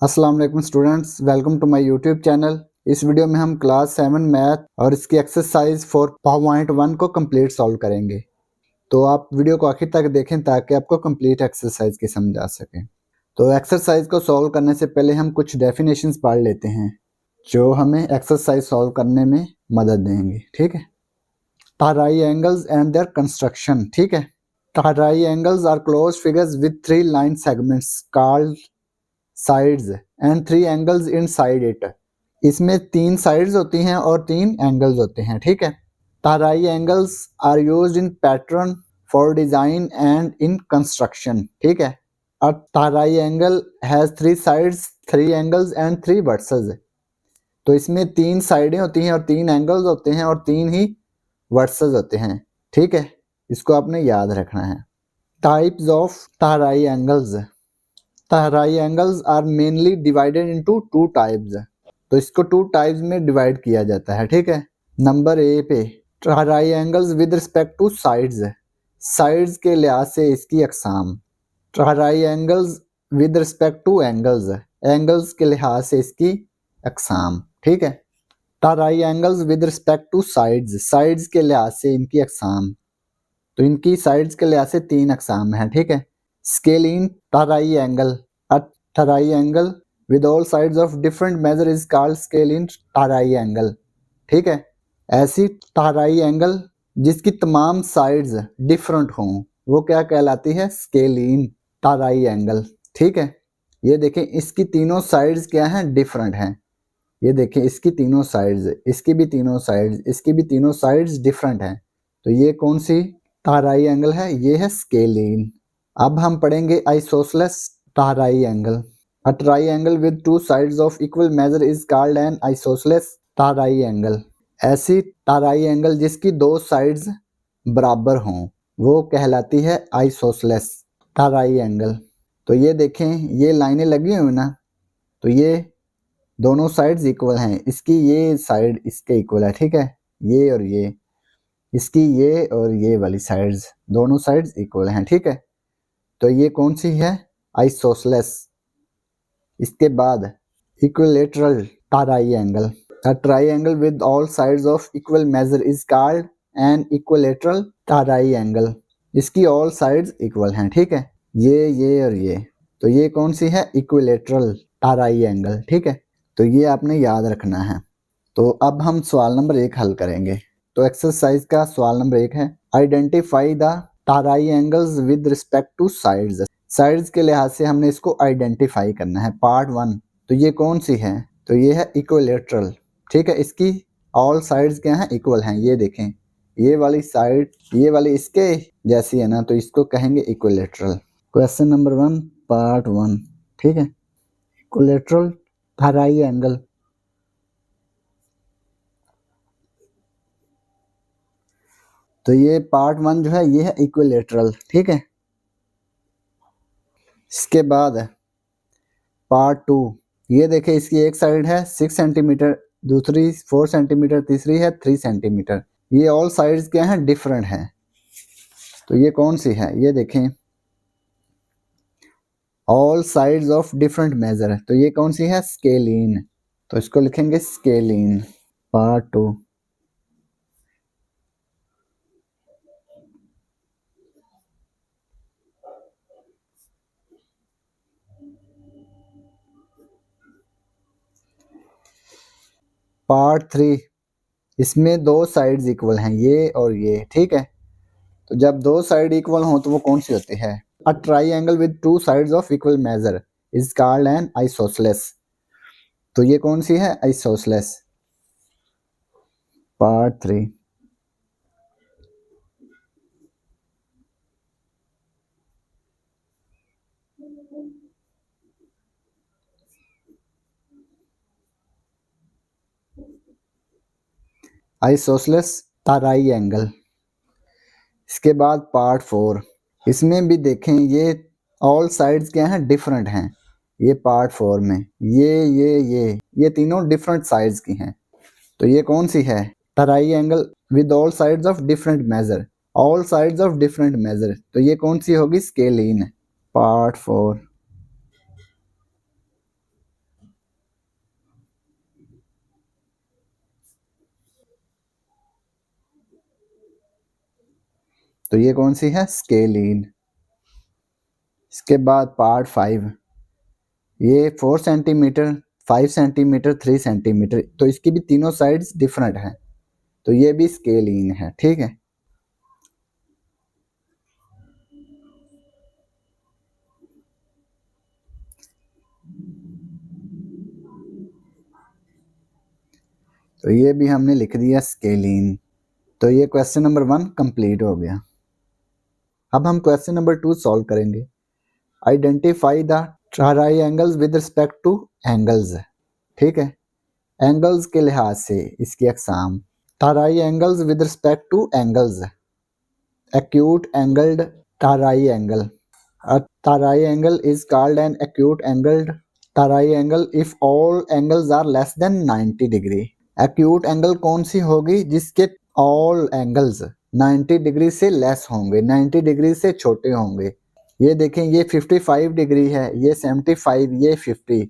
अस्सलाम वालेकुम students, welcome to my YouTube channel. इस वीडियो में हम क्लास 7 मैथ और इसकी एक्सरसाइज 4.1 को कंप्लीट सॉल्व करेंगे। तो आप वीडियो को आखिर तक देखें ताकि आपको कंप्लीट एक्सरसाइज की समझ आ सके। तो एक्सरसाइज को सॉल्व करने से पहले हम कुछ डेफिनेशंस पढ़ लेते हैं जो हमें एक्सरसाइज सॉल्व करने में मदद देंगे। ठीक है। Triangles and their construction. ठीक है। Triangles are closed figures with 3 line segments called sides and 3 angles inside it. इसमें 3 साइड्स होती हैं और 3 एंगल्स होते हैं। ठीक है। Triangles are used in pattern for design and in construction. ठीक है। A triangle has 3 sides, 3 angles and 3 vertices. तो इसमें 3 साइडें होती हैं और 3 एंगल्स होते हैं और 3 ही वर्सेस होते हैं। ठीक है, इसको आपने याद रखना है। Types of triangles. Triangles are mainly divided into 2 types. तो इसको 2 टाइप्स में डिवाइड किया जाता है। ठीक है। नंबर ए पे triangles with respect to sides, sides के लिहाज से इसकी अकसाम। Triangles with respect to angles, angles के लिहाज से इसकी अकसाम। ठीक है। Triangles with respect to sides, sides के लिहाज से इनकी अकसाम। तो इनकी साइड्स के लिहाज से 3 अकसाम है। ठीक है। Scalene triangle, a triangle with all sides of different measure is called scalene triangle। ठीक है। ऐसी ट्रायंगल जिसकी तमाम साइड्स डिफरेंट हों वो क्या कहलाती है? Scalene triangle. ठीक है। ये देखें, इसकी तीनों साइड्स क्या हैं? डिफरेंट हैं। ये देखें, इसकी तीनों साइड्स, इसकी भी तीनों साइड्स, इसकी भी तीनों साइड्स डिफरेंट हैं। तो ये कौन सी ट्रायंगल है? ये है स्केलीन। अब हम पढ़ेंगे isosceles triangle. A triangle with 2 sides of equal measure is called an isosceles triangle। ऐसी ट्रायंगल जिसकी 2 साइड्स बराबर हों वो कहलाती है आइसोसेलेस ट्रायंगल। तो ये देखें, ये लाइनें लगी हुई ना, तो ये दोनों साइड्स इक्वल हैं। इसकी ये साइड इसके इक्वल है। ठीक है। ये और ये, इसकी ये और ये वाली साइड्स, दोनों साइड्स इक्वल हैं। ठीक है। तो ये कौन सी है? आइसोसेलेस। इसके बाद equilateral triangle. A triangle with all sides of equal measure is called an equilateral triangle। इसकी all sides equal हैं। ठीक है। ये और ये, तो ये कौन सी है? Equilateral triangle. ठीक है। तो ये आपने याद रखना है। तो अब हम सवाल नंबर 1 हल करेंगे। तो एक्सरसाइज का सवाल नंबर 1 है, identify the triangles with respect to sides. Sides के लिहाज से हमने इसको आइडेंटिफाई करना है। पार्ट 1। तो ये कौन सी है? तो ये है इक्विलेटरल। ठीक है। इसकी ऑल साइड्स क्या हैं? इक्वल हैं। ये देखें, ये वाली साइड ये वाली इसके जैसी है ना, तो इसको कहेंगे इक्विलेटरल। Question number 1 part 1। ठीक है। Equilateral triangle. तो ये पार्ट 1 जो है ये है इक्विलेटरल। ठीक है। इसके बाद पार्ट 2। ये देखें, इसकी एक साइड है 6 सेंटीमीटर, दूसरी 4 सेंटीमीटर, तीसरी है 3 सेंटीमीटर। ये ऑल साइड्स क्या हैं? डिफरेंट हैं। तो ये कौन सी है? ये देखें, all sides of different measure. तो ये कौन सी है? स्केलीन। तो इसको लिखेंगे स्केलीन। पार्ट 2। पार्ट 3। इसमें 2 साइड्स इक्वल हैं, ये और ये। ठीक है। तो जब 2 साइड इक्वल हों तो वो कौन सी होती है? A triangle with 2 sides of equal major is called an isosceles. तो ये कौन सी है? आइसोसेलेस। पार्ट 3। Isosceles triangle. इसके बाद पार्ट 4। इसमें भी देखें, ये ऑल साइड्स क्या हैं? डिफरेंट हैं। ये पार्ट 4 में ये तीनों डिफरेंट साइड्स की हैं। तो ये कौन सी है? Triangle with all sides of different measure, all sides of different measure. तो ये कौन सी होगी? स्केलीन। पार्ट 4। तो ये कौन सी है, स्केलीन। इसके बाद पार्ट 5, ये 4 सेंटीमीटर, 5 सेंटीमीटर, 3 सेंटीमीटर, तो इसकी भी तीनों साइड्स डिफरेंट हैं, तो ये भी स्केलीन है। ठीक है, तो ये भी हमने लिख दिया स्केलीन। तो ये क्वेश्चन नंबर 1 कंप्लीट हो गया। अब हम क्वेश्चन नंबर 2 सॉल्व करेंगे। Identify the triangles with respect to angles. ठीक है, एंगल्स के लिहाज से इसकी अकसाम। Triangles with respect to angles, acute angled triangle. A triangle is called an acute angled triangle if all angles are less than 90 degree. acute angle कौन सी होगी, जिसके all angles 90 डिग्री से लेस होंगे, 90 डिग्री से छोटे होंगे। ये देखें, ये 55 डिग्री है, ये 75, ये 50,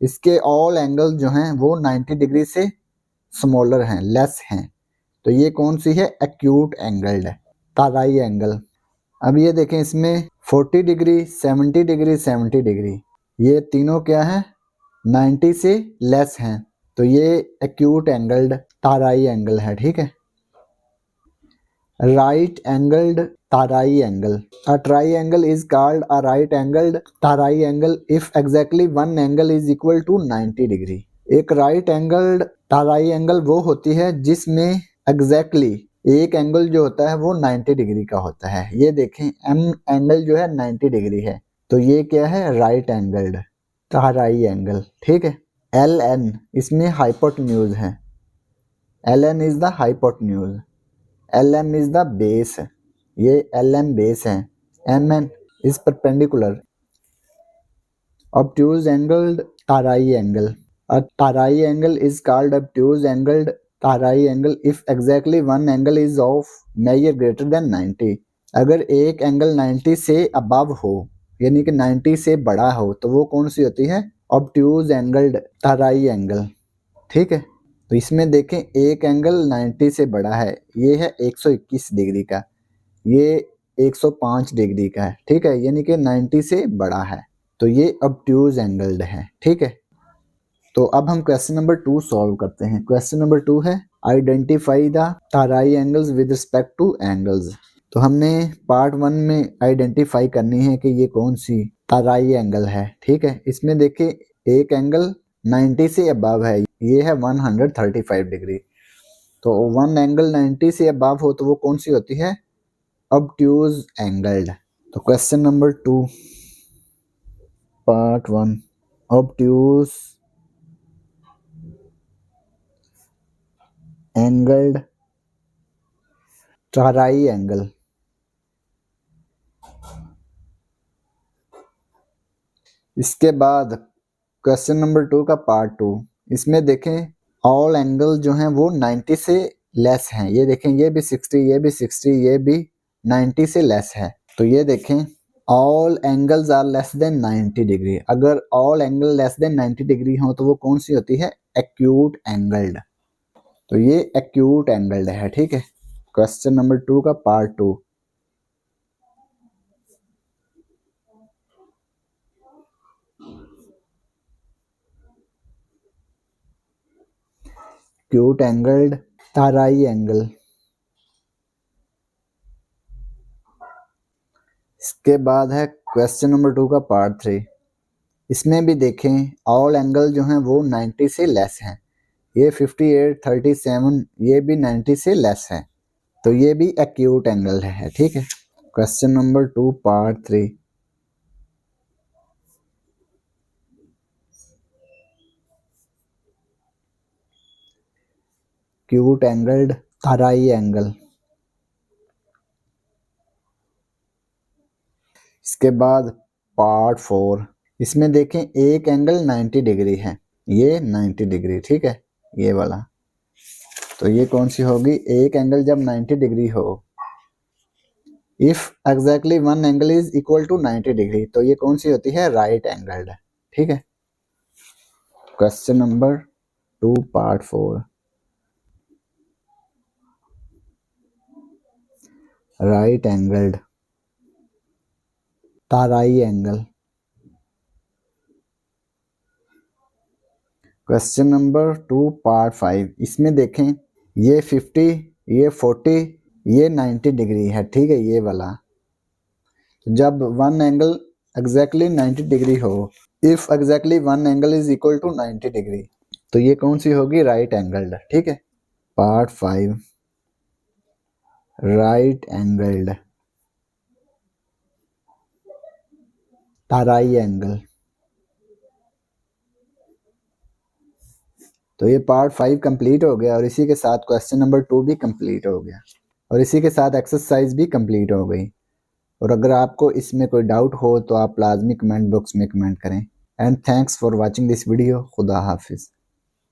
इसके all एंगल जो हैं वो 90 डिग्री से स्मॉलर हैं, लेस हैं, तो ये कौन सी है, एक्यूट एंगल्ड ट्रायंगल। अब ये देखें, इसमें 40 डिग्री, 70 डिग्री, 70 डिग्री, ये तीनों क्या है, 90 से लेस हैं, तो ये एक्यूट एंगल्ड ट्रायंगल है। ठीक है, right angled triangle. A triangle is called a right angled triangle if exactly one angle is equal to 90 degree. एक राइट एंगल्ड ट्रायंगल वो होती है जिसमें एग्जैक्टली एक एंगल जो होता है वो 90 डिग्री का होता है। ये देखें, एम एंगल जो है 90 डिग्री है, तो ये क्या है, राइट एंगल्ड ट्रायंगल। ठीक है, एल एन इसमें हाइपोटेन्यूज है, L N is the hypotenuse, L M is the base, ये एल एम बेस है, M N is perpendicular. Obtuse angled triangle. A triangle is called obtuse angled triangle if exactly one angle is of measure greater than 90। अगर एक angle 90 से above हो, यानी कि 90 से बड़ा हो, तो वो कौन सी होती है, ऑब्ट्यूज एंगल्ड ट्रायंगल। ठीक है, तो इसमें देखें, एक एंगल 90 से बड़ा है, ये है 121 डिग्री का, ये 105 डिग्री का है। ठीक है, यानी कि 90 से बड़ा है, तो ये ऑब्ट्यूज एंगल्ड है। ठीक है, तो अब हम क्वेश्चन नंबर 2 सॉल्व करते हैं। क्वेश्चन नंबर 2 है identify the triangles with respect to angles. तो हमने पार्ट 1 में आइडेंटिफाई करनी है कि ये कौन सी ट्रायंगल है। ठीक है, इसमें देखिए, एक एंगल 90 से अबव है, ये है 135 डिग्री, तो वन एंगल 90 से अबव हो तो वो कौन सी होती है, ऑब्ट्यूज एंगल्ड। तो question number 2 part 1, obtuse angled triangle. इसके बाद क्वेश्चन नंबर 2 का पार्ट 2, इसमें देखें, ऑल एंगल जो हैं वो 90 से लेस हैं। ये देखें, ये भी 60, ये भी 60, ये भी 90 से लेस है, तो ये देखें, all angles are less than 90 degree. अगर all angle less than 90 degree हो तो वो कौन सी होती है, एक्यूट एंगल्ड। तो ये एक्यूट एंगल्ड है। ठीक है, क्वेश्चन नंबर 2 का पार्ट 2। Acute angled triangle. इसके बाद है क्वेश्चन नंबर 2 का पार्ट 3। इसमें भी देखें, ऑल एंगल जो हैं वो 90 से लेस हैं, ये 58, 37, ये भी 90 से लेस है, तो ये भी एक्यूट एंगल है। ठीक है, question number 2 part 3। Acute angled triangle. इसके बाद पार्ट 4, इसमें देखें, एक एंगल 90 डिग्री है, ये 90 डिग्री। ठीक है, ये वाला, तो ये कौन सी होगी, एक एंगल जब 90 डिग्री हो, if exactly one angle is equal to 90 degree, तो ये कौन सी होती है, राइट एंगल्ड। ठीक है, question number 2 part 4। Right angled, ताराई एंगल। क्वेश्चन नंबर 2 पार्ट 5, इसमें देखें ये 50, ये 40, ये 90 डिग्री है, ठीक है, ये वाला। जब वन एंगल एग्जैक्टली 90 डिग्री हो, if exactly one angle is equal to 90 degree, तो ये कौन सी होगी? राइट एंगल्ड, ठीक है। पार्ट 5, राइट एंगल्ड, ताराई एंगल। तो ये पार्ट 5 कंप्लीट हो गया और इसी के साथ क्वेश्चन नंबर 2 भी कंप्लीट हो गया और इसी के साथ एक्सरसाइज भी कंप्लीट हो गई। और अगर आपको इसमें कोई डाउट हो तो आप लाजमी कमेंट बॉक्स में कमेंट करें। And thanks for watching this video. खुदा हाफिज़।